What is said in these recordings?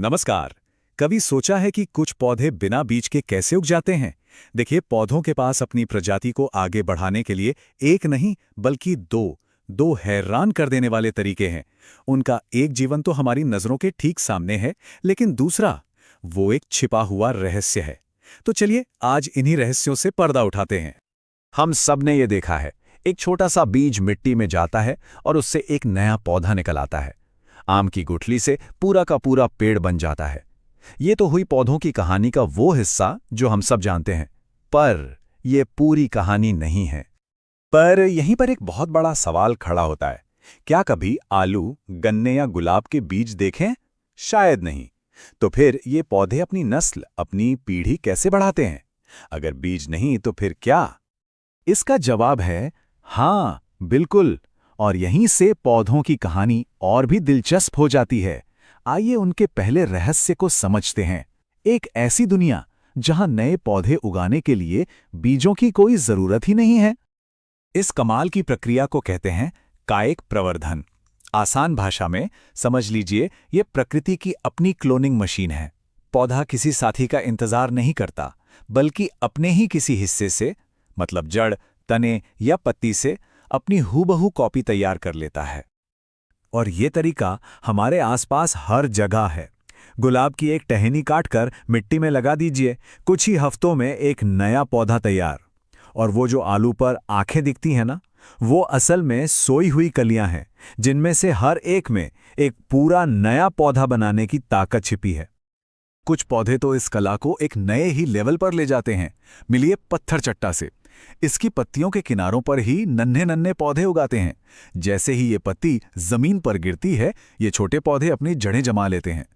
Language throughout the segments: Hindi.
नमस्कार। कभी सोचा है कि कुछ पौधे बिना बीज के कैसे उग जाते हैं? देखिए, पौधों के पास अपनी प्रजाति को आगे बढ़ाने के लिए एक नहीं बल्कि दो हैरान कर देने वाले तरीके हैं। उनका एक जीवन तो हमारी नजरों के ठीक सामने है, लेकिन दूसरा वो एक छिपा हुआ रहस्य है। तो चलिए आज इन्हीं रहस्यों से पर्दा उठाते हैं। हम सब ने ये देखा है, एक छोटा सा बीज मिट्टी में जाता है और उससे एक नया पौधा निकल आता है। आम की गुठली से पूरा का पूरा पेड़ बन जाता है। ये तो हुई पौधों की कहानी का वो हिस्सा जो हम सब जानते हैं, पर ये पूरी कहानी नहीं है। पर यहीं पर एक बहुत बड़ा सवाल खड़ा होता है। क्या कभी आलू, गन्ने या गुलाब के बीज देखें? शायद नहीं। तो फिर ये पौधे अपनी नस्ल, अपनी पीढ़ी कैसे बढ़ाते हैं? अगर बीज नहीं तो फिर क्या? इसका जवाब है हाँ, बिल्कुल। और यहीं से पौधों की कहानी और भी दिलचस्प हो जाती है। आइए उनके पहले रहस्य को समझते हैं। एक ऐसी दुनिया जहां नए पौधे उगाने के लिए बीजों की कोई जरूरत ही नहीं है। इस कमाल की प्रक्रिया को कहते हैं कायिक प्रवर्धन। आसान भाषा में समझ लीजिए, ये प्रकृति की अपनी क्लोनिंग मशीन है। पौधा किसी साथी का इंतजार नहीं करता, बल्कि अपने ही किसी हिस्से से, मतलब जड़, तने या पत्ती से अपनी हूबहू कॉपी तैयार कर लेता है। और ये तरीका हमारे आसपास हर जगह है। गुलाब की एक टहनी काटकर मिट्टी में लगा दीजिए, कुछ ही हफ्तों में एक नया पौधा तैयार। और वो जो आलू पर आंखें दिखती हैं ना, वो असल में सोई हुई कलियां हैं, जिनमें से हर एक में एक पूरा नया पौधा बनाने की ताकत छिपी है। कुछ पौधे तो इस कला को एक नए ही लेवल पर ले जाते हैं। मिलिए पत्थर चट्टा से। इसकी पत्तियों के किनारों पर ही नन्हे नन्हे पौधे उगाते हैं। जैसे ही ये पत्ती जमीन पर गिरती है, ये छोटे पौधे अपनी जड़ें जमा लेते हैं।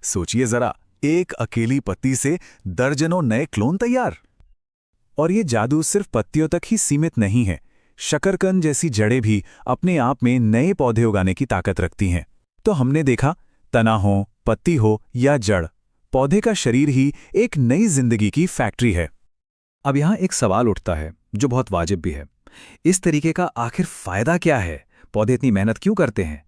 सोचिए जरा, एक अकेली पत्ती से दर्जनों नए क्लोन तैयार। और ये जादू सिर्फ पत्तियों तक ही सीमित नहीं है। शकरकंद जैसी जड़ें भी अपने आप में नए पौधे उगाने की ताकत रखती हैं। तो हमने देखा, तना हो, पत्ती हो या जड़, पौधे का शरीर ही एक नई जिंदगी की फैक्ट्री है। अब यहां एक सवाल उठता है जो बहुत वाजिब भी है। इस तरीके का आखिर फायदा क्या है? पौधे इतनी मेहनत क्यों करते हैं?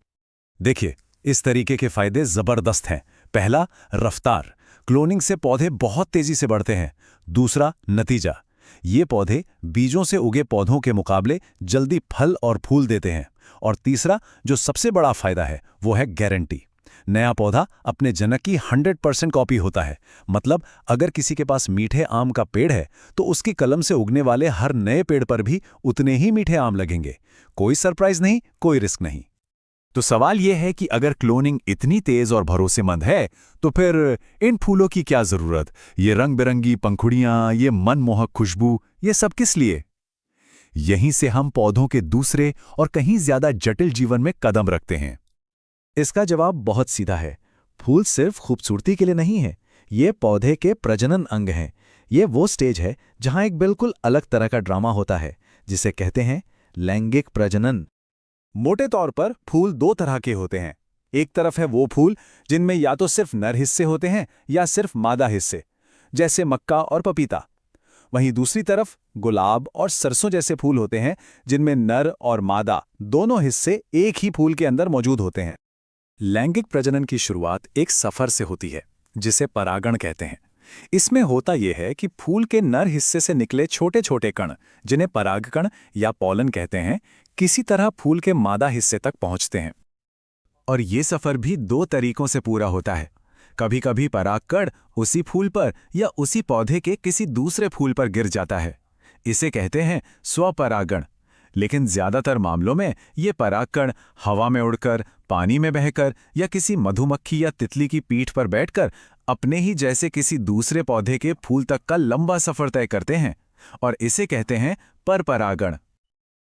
देखिए, इस तरीके के फायदे जबरदस्त हैं। पहला, रफ्तार। क्लोनिंग से पौधे बहुत तेजी से बढ़ते हैं। दूसरा, नतीजा। ये पौधे बीजों से उगे पौधों के मुकाबले जल्दी फल और फूल देते हैं। और तीसरा, जो सबसे बड़ा फायदा है, वो है गारंटी। नया पौधा अपने जनक की 100% कॉपी होता है। मतलब अगर किसी के पास मीठे आम का पेड़ है, तो उसकी कलम से उगने वाले हर नए पेड़ पर भी उतने ही मीठे आम लगेंगे। कोई सरप्राइज नहीं, कोई रिस्क नहीं। तो सवाल यह है कि अगर क्लोनिंग इतनी तेज और भरोसेमंद है, तो फिर इन फूलों की क्या जरूरत? ये रंग बिरंगी पंखुड़ियां, ये मनमोहक खुशबू, ये सब किस लिए? यहीं से हम पौधों के दूसरे और कहीं ज्यादा जटिल जीवन में कदम रखते हैं। इसका जवाब बहुत सीधा है। फूल सिर्फ खूबसूरती के लिए नहीं है, ये पौधे के प्रजनन अंग हैं। ये वो स्टेज है जहां एक बिल्कुल अलग तरह का ड्रामा होता है, जिसे कहते हैं लैंगिक प्रजनन। मोटे तौर पर फूल दो तरह के होते हैं। एक तरफ है वो फूल जिनमें या तो सिर्फ नर हिस्से होते हैं या सिर्फ मादा हिस्से, जैसे मक्का और पपीता। वहीं दूसरी तरफ गुलाब और सरसों जैसे फूल होते हैं, जिनमें नर और मादा दोनों हिस्से एक ही फूल के अंदर मौजूद होते हैं। लैंगिक प्रजनन की शुरुआत एक सफर से होती है, जिसे परागण कहते हैं। इसमें होता यह है कि फूल के नर हिस्से से निकले छोटे छोटे कण, जिन्हें परागकण या पॉलन कहते हैं, किसी तरह फूल के मादा हिस्से तक पहुंचते हैं। और ये सफर भी दो तरीकों से पूरा होता है। कभी कभी परागकण उसी फूल पर या उसी पौधे के किसी दूसरे फूल पर गिर जाता है। इसे कहते हैं स्वपरागण। लेकिन ज्यादातर मामलों में ये परागकण हवा में उड़कर, पानी में बहकर या किसी मधुमक्खी या तितली की पीठ पर बैठकर अपने ही जैसे किसी दूसरे पौधे के फूल तक का लंबा सफर तय करते हैं। और इसे कहते हैं परपरागण।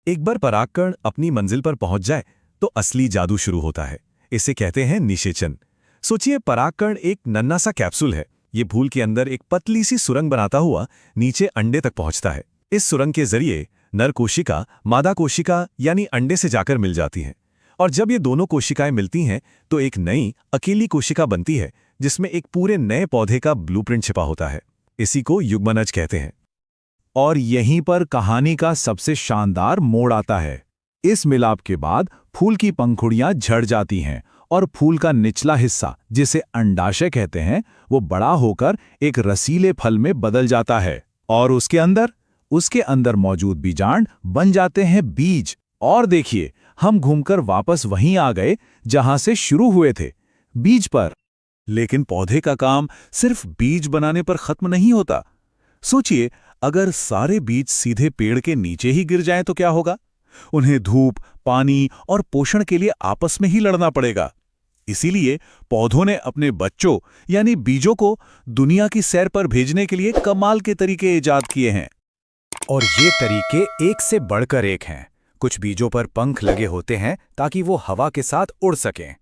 एक बार परागकण अपनी मंजिल पर पहुंच जाए तो असली जादू शुरू होता है। इसे कहते हैं निषेचन। सोचिए, परागकण एक नन्हा सा कैप्सूल है। ये फूल के अंदर एक पतली सी सुरंग बनाता हुआ नीचे अंडे तक पहुंचता है। इस सुरंग के जरिए नर कोशिका मादा कोशिका यानी अंडे से जाकर मिल जाती है। और जब ये दोनों कोशिकाएं मिलती हैं तो एक नई अकेली कोशिका बनती है, जिसमें एक पूरे नए पौधे का ब्लूप्रिंट छिपा होता है। इसी को युग्मनज कहते हैं। और यहीं पर कहानी का सबसे शानदार मोड़ आता है। इस मिलाप के बाद फूल की पंखुड़ियां झड़ जाती हैं और फूल का निचला हिस्सा, जिसे अंडाशय कहते हैं, वो बड़ा होकर एक रसीले फल में बदल जाता है। और उसके अंदर मौजूद बीजांड बन जाते हैं बीज। और देखिए, हम घूमकर वापस वहीं आ गए जहां से शुरू हुए थे, बीज पर। लेकिन पौधे का काम सिर्फ बीज बनाने पर खत्म नहीं होता। सोचिए, अगर सारे बीज सीधे पेड़ के नीचे ही गिर जाएं तो क्या होगा? उन्हें धूप, पानी और पोषण के लिए आपस में ही लड़ना पड़ेगा। इसीलिए पौधों ने अपने बच्चों यानी बीजों को दुनिया की सैर पर भेजने के लिए कमाल के तरीके इजाद किए हैं। और ये तरीके एक से बढ़कर एक हैं। कुछ बीजों पर पंख लगे होते हैं ताकि वो हवा के साथ उड़ सकें।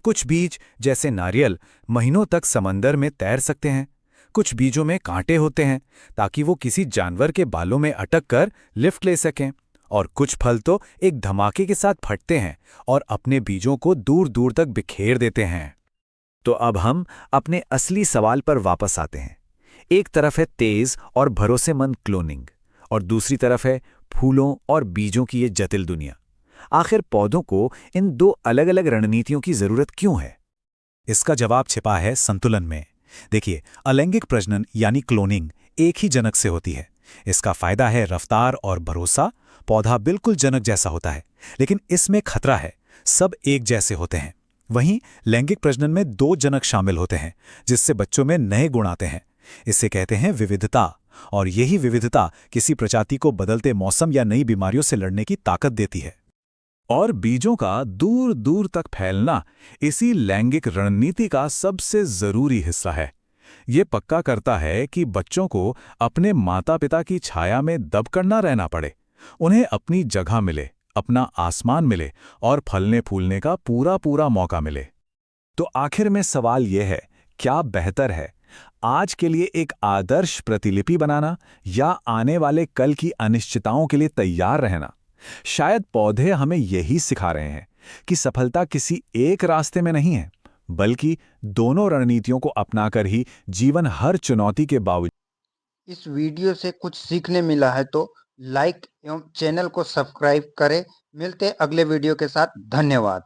कुछ बीज, जैसे नारियल, महीनों तक समंदर में तैर सकते हैं। कुछ बीजों में कांटे होते हैं ताकि वो किसी जानवर के बालों में अटक कर लिफ्ट ले सकें। और कुछ फल तो एक धमाके के साथ फटते हैं और अपने बीजों को दूर दूर तक बिखेर देते हैं। तो अब हम अपने असली सवाल पर वापस आते हैं। एक तरफ है तेज और भरोसेमंद क्लोनिंग, और दूसरी तरफ है फूलों और बीजों की ये जटिल दुनिया। आखिर पौधों को इन दो अलग अलग रणनीतियों की जरूरत क्यों है? इसका जवाब छिपा है संतुलन में। देखिए, अलैंगिक प्रजनन यानी क्लोनिंग एक ही जनक से होती है। इसका फायदा है रफ्तार और भरोसा। पौधा बिल्कुल जनक जैसा होता है, लेकिन इसमें खतरा है, सब एक जैसे होते हैं। वहीं लैंगिक प्रजनन में दो जनक शामिल होते हैं, जिससे बच्चों में नए गुण आते हैं। इसे कहते हैं विविधता। और यही विविधता किसी प्रजाति को बदलते मौसम या नई बीमारियों से लड़ने की ताकत देती है। और बीजों का दूर दूर तक फैलना इसी लैंगिक रणनीति का सबसे जरूरी हिस्सा है। ये पक्का करता है कि बच्चों को अपने माता पिता की छाया में दबकर न रहना पड़े, उन्हें अपनी जगह मिले, अपना आसमान मिले और फलने फूलने का पूरा पूरा मौका मिले। तो आखिर में सवाल यह है, क्या बेहतर है, आज के लिए एक आदर्श प्रतिलिपि बनाना या आने वाले कल की अनिश्चितताओं के लिए तैयार रहना? शायद पौधे हमें यही सिखा रहे हैं कि सफलता किसी एक रास्ते में नहीं है, बल्कि दोनों रणनीतियों को अपनाकर ही जीवन हर चुनौती के बावजूद। इस वीडियो से कुछ सीखने मिला है तो लाइक एवं चैनल को सब्सक्राइब करें। मिलते हैं अगले वीडियो के साथ। धन्यवाद।